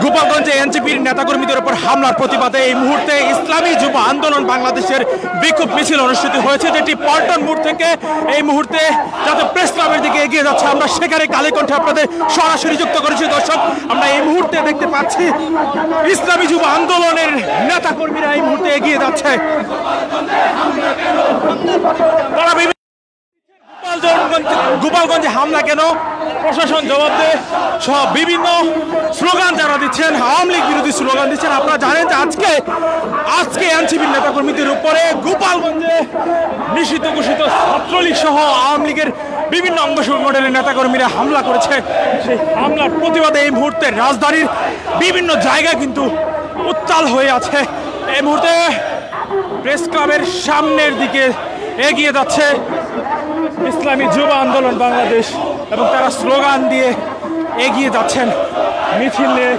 গোপালগঞ্জে এনসিপির নেতাকর্মীদের উপর হামলার প্রতিবাদে এই মুহূর্তে ইসলামী যুব আন্দোলন বাংলাদেশের বিক্ষোভ মিছিল অনুষ্ঠিত হয়েছে, যেটি পল্টন মোড় থেকে এই মুহূর্তে যাতে প্রেস ক্লাবের দিকে এগিয়ে যাচ্ছে। আমরা সেখানে কালেকণ্ঠে আপনাদের সরাসরি যুক্ত করেছি। দর্শক, আমরা এই মুহূর্তে দেখতে পাচ্ছি ইসলামী যুব আন্দোলনের নেতাকর্মীরা এই মুহূর্তে এগিয়ে যাচ্ছে। গোপালগঞ্জে হামলা কেন, প্রশাসন জবাব দেয় সব বিভিন্ন স্লোগান যারা দিচ্ছেন, আওয়ামী লীগ বিরোধী স্লোগান দিচ্ছেন। আপনারা জানেন যে আজকে এনসিপির নেতাকর্মীদের উপরে গোপালগঞ্জে নিষিদ্ধ ঘোষিত ছাত্রলীগ সহ আওয়ামী লীগের বিভিন্ন অঙ্গ সংগঠনের নেতাকর্মীরা হামলা করেছে। সেই হামলার প্রতিবাদে এই মুহূর্তে রাজধানীর বিভিন্ন জায়গায় কিন্তু উত্তাল হয়ে আছে। এই মুহূর্তে প্রেস ক্লাবের সামনের দিকে এগিয়ে যাচ্ছে ইসলামী যুব আন্দোলন বাংলাদেশ এবং তারা স্লোগান দিয়ে এগিয়ে যাচ্ছেন মিছিল নিয়ে।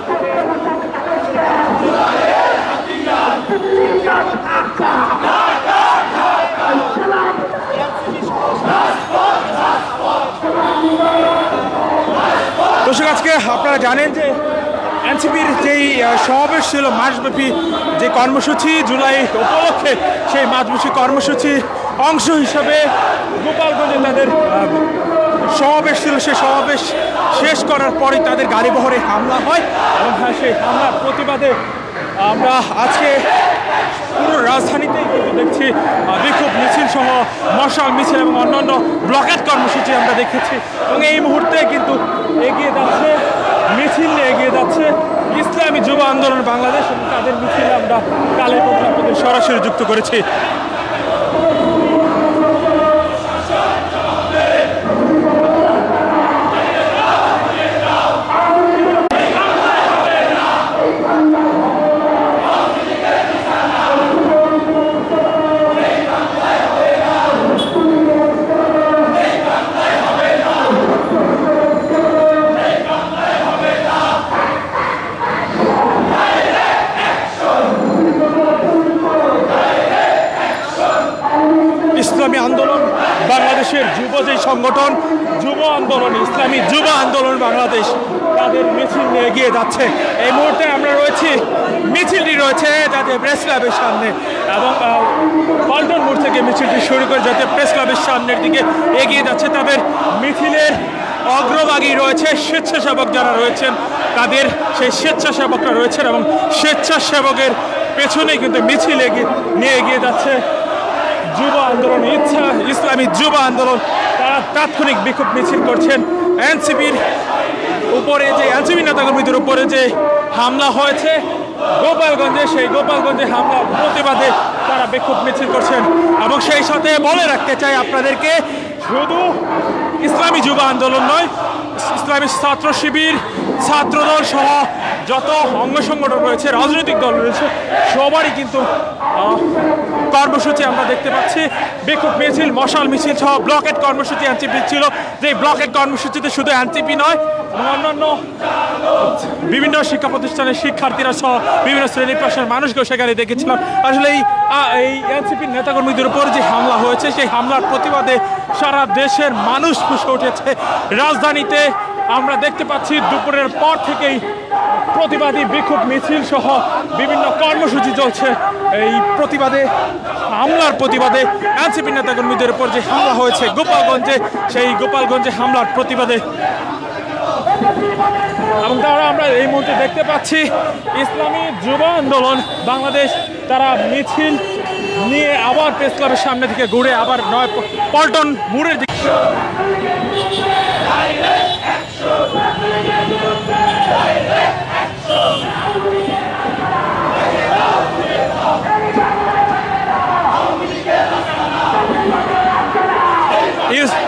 দর্শক, আজকে আপনারা জানেন যে এনসিপির যেই সমাবেশ ছিল মাসব্যাপী যে কর্মসূচি জুলাই উপলক্ষে, সেই মাসব্যাপী কর্মসূচির অংশ হিসাবে গোপালগঞ্জে তাদের সমাবেশ ছিল। সেই সমাবেশ শেষ করার পরেই তাদের গাড়ি বহরে হামলা হয় এবং সেই হামলার প্রতিবাদে আমরা আজকে পুরো রাজধানীতেই কিন্তু দেখছি বিক্ষোভ মিছিল সহ মশাল মিছিল এবং অন্যান্য ব্লকেট কর্মসূচি আমরা দেখেছি। এবং এই মুহূর্তে কিন্তু এগিয়ে যাচ্ছে মিছিল নিয়ে এগিয়ে যাচ্ছে ইসলামী যুব আন্দোলন বাংলাদেশ এবং তাদের মিছিলে আমরা কালেকণ্ঠে আপনাদের সরাসরি যুক্ত করেছি। ইসলামী আন্দোলন বাংলাদেশের যুব যে সংগঠন যুব আন্দোলন ইসলামী যুব আন্দোলন বাংলাদেশ তাদের মিছিল নিয়ে এগিয়ে যাচ্ছে। এই মুহূর্তে আমরা রয়েছি, মিছিলটি রয়েছে যাতে প্রেস ক্লাবের সামনে এবং পল্টন মোড় থেকে মিছিলটি শুরু করে যাতে প্রেস ক্লাবের সামনের দিকে এগিয়ে যাচ্ছে। তাদের মিছিলের অগ্রভাগী রয়েছে স্বেচ্ছাসেবক যারা রয়েছেন, তাদের সেই স্বেচ্ছাসেবকরা রয়েছেন এবং স্বেচ্ছাসেবকের পেছনেই কিন্তু মিছিল নিয়ে এগিয়ে যাচ্ছে যুব আন্দোলন ইসলামী যুব আন্দোলন। তারা তাৎক্ষণিক বিক্ষোভ মিছিল করছেন। এনসিপির উপরে যে এনসিপি নেতাকর্মীদের উপরে যে হামলা হয়েছে গোপালগঞ্জে, সেই গোপালগঞ্জে হামলা প্রতিবাদে তারা বিক্ষোভ মিছিল করছেন। এবং সেই সাথে বলে রাখতে চাই আপনাদেরকে, শুধু ইসলামী যুব আন্দোলন নয়, ইসলামী ছাত্র শিবির, ছাত্রদল সহ যত অঙ্গ সংগঠন রয়েছে, রাজনৈতিক দল রয়েছে, সবারই কিন্তু কর্মসূচি আমরা দেখতে পাচ্ছি। বিক্ষোভ মিছিল, মশাল মিছিল সহ ব্লকেট কর্মসূচি এনসিপি ছিল। যে ব্লকেট কর্মসূচিতে শুধু এনসিপি নয়, অন্যান্য বিভিন্ন শিক্ষা প্রতিষ্ঠানের শিক্ষার্থীরা সহ বিভিন্ন শ্রেণী পেশার মানুষকেও সেখানে দেখেছিলাম। আসলে এই এনসিপির নেতাকর্মীদের উপর যে হামলা হয়েছে, সেই হামলার প্রতিবাদে সারা দেশের মানুষ ফুঁসে উঠেছে। রাজধানীতে আমরা দেখতে পাচ্ছি দুপুরের পর থেকেই প্রতিবাদী বিক্ষোভ মিছিল সহ বিভিন্ন কর্মসূচি চলছে। এই প্রতিবাদে হামলার প্রতিবাদে এনসিপি নেতাকর্মীদের উপর যে হামলা হয়েছে গোপালগঞ্জে, সেই গোপালগঞ্জে হামলার প্রতিবাদে এবং তারা আমরা এই মুহূর্তে দেখতে পাচ্ছি ইসলামী যুব আন্দোলন বাংলাদেশ তারা মিছিল নিয়ে আবার প্রেস ক্লাবের সামনে থেকে ঘুরে আবার পল্টন মোড়ের দিকে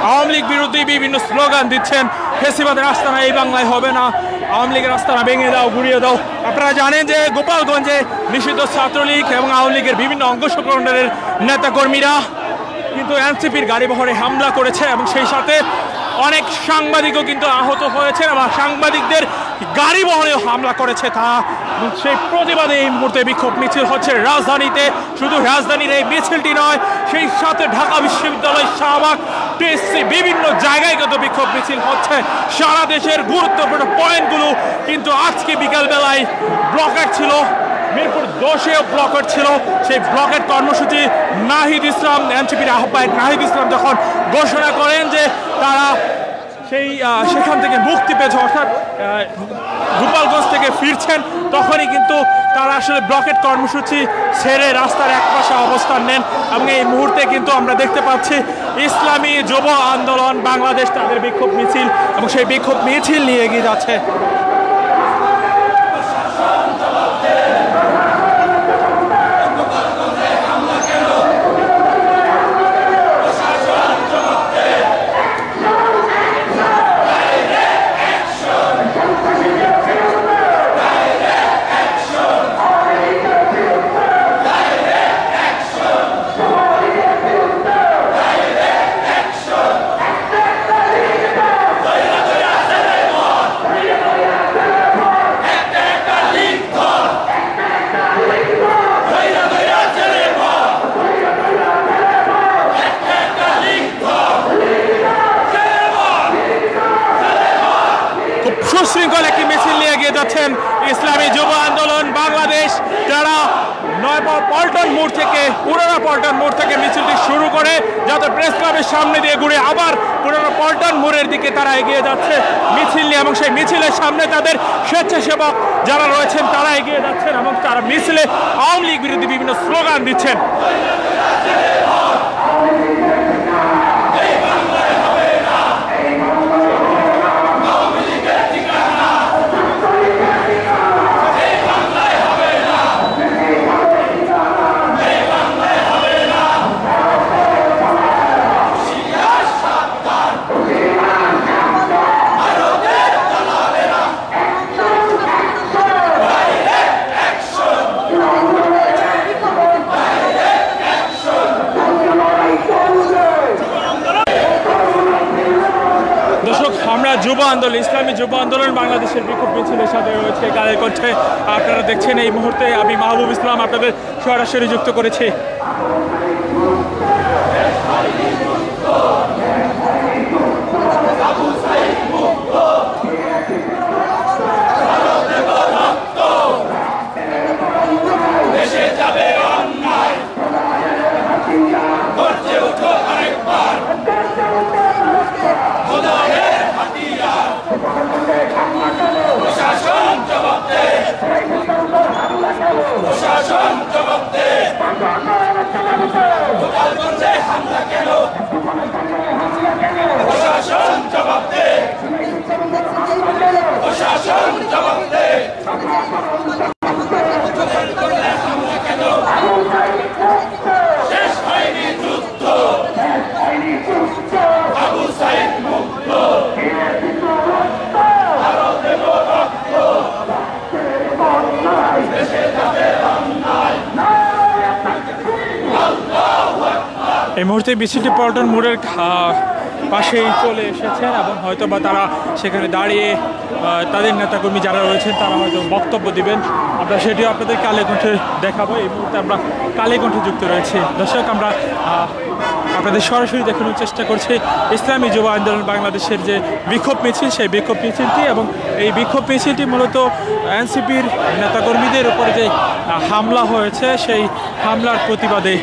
আওয়ামী লীগ বিরোধী বিভিন্ন স্লোগান দিচ্ছেন। ফেসিবাদের আস্তানা এই বাংলায় হবে না, আওয়ামী লীগের আস্তানা ভেঙে দাও, ঘুরিয়ে দাও। আপনারা জানেন যে গোপালগঞ্জে নিষিদ্ধ ছাত্রলীগ এবং আওয়ামী লীগের বিভিন্ন অঙ্গ সংগঠনের নেতাকর্মীরা কিন্তু এনসিপির গাড়ি বহরে হামলা করেছে এবং সেই সাথে অনেক সাংবাদিকও কিন্তু আহত হয়েছে এবং সাংবাদিকদের গাড়ি বহরেও হামলা করেছে তারা। সেই প্রতিবাদে এই মুহূর্তে বিক্ষোভ মিছিল হচ্ছে রাজধানীতে। শুধু রাজধানীর এই মিছিলটি নয়, সেই সাথে ঢাকা বিশ্ববিদ্যালয়, শাহবাগ, টিএসসি বিভিন্ন জায়গায় কিন্তু বিক্ষোভ মিছিল হচ্ছে। সারা দেশের গুরুত্বপূর্ণ পয়েন্টগুলো কিন্তু আজকে বিকালবেলায় ব্লকেট ছিল। মিরপুর 10-এও ব্লকেট ছিল। সেই ব্লকেট কর্মসূচি নাহিদ ইসলাম, এনসিপির আহ্বায়ক নাহিদ ইসলাম যখন ঘোষণা করেন যে তারা সেখান থেকে মুক্তি পেয়েছে, অর্থাৎ গোপালগঞ্জ থেকে ফিরছেন, তখনই কিন্তু তারা আসলে ব্লকেট কর্মসূচি ছেড়ে রাস্তার একপাশে অবস্থান নেন। এবং এই মুহূর্তে কিন্তু আমরা দেখতে পাচ্ছি ইসলামী যুব আন্দোলন বাংলাদেশ তাদের বিক্ষোভ মিছিল, এবং সেই বিক্ষোভ মিছিল নিয়ে এগিয়ে যাচ্ছে। সুশৃঙ্খল একটি মিছিল নিয়ে এগিয়ে যাচ্ছেন ইসলামী যুব আন্দোলন বাংলাদেশ, যারা পল্টন মোড় থেকে, পুরানা পল্টন মোড় থেকে মিছিলটি শুরু করে যাতে প্রেস ক্লাবের সামনে দিয়ে ঘুরে আবার পুরানা পল্টন মোড়ের দিকে তারা এগিয়ে যাচ্ছে মিছিল নিয়ে। এবং সেই মিছিলের সামনে তাদের স্বেচ্ছাসেবক যারা রয়েছেন তারা এগিয়ে যাচ্ছেন, এবং তারা মিছিলে আওয়ামী লীগ বিরোধী বিভিন্ন স্লোগান দিচ্ছেন। আমরা যুব আন্দোলন, ইসলামী যুব আন্দোলন বাংলাদেশের বিক্ষোভ মিছিলের সাথে রয়েছে গানের কণ্ঠে। আপনারা দেখছেন এই মুহূর্তে আমি মাহবুব ইসলাম আপনাদের সরাসরি যুক্ত করেছি। এই মুহূর্তে মিছিলটি পল্টন মোড়ের পাশেই চলে এসেছেন, এবং হয়তো বা তারা সেখানে দাঁড়িয়ে তাদের নেতাকর্মী যারা রয়েছেন তারা হয়তো বক্তব্য দিবেন। আমরা সেটিও আপনাদের কালে কণ্ঠে দেখাবো। এই মুহূর্তে আমরা কালে কণ্ঠে যুক্ত রয়েছি। দর্শক, আমরা আপনাদের সরাসরি দেখানোর চেষ্টা করছি ইসলামী যুব আন্দোলন বাংলাদেশের যে বিক্ষোভ মিছিল, সেই বিক্ষোভ মিছিলটি। এবং এই বিক্ষোভ মিছিলটি মূলত এনসিপির নেতাকর্মীদের উপরে যে হামলা হয়েছে সেই হামলার প্রতিবাদে।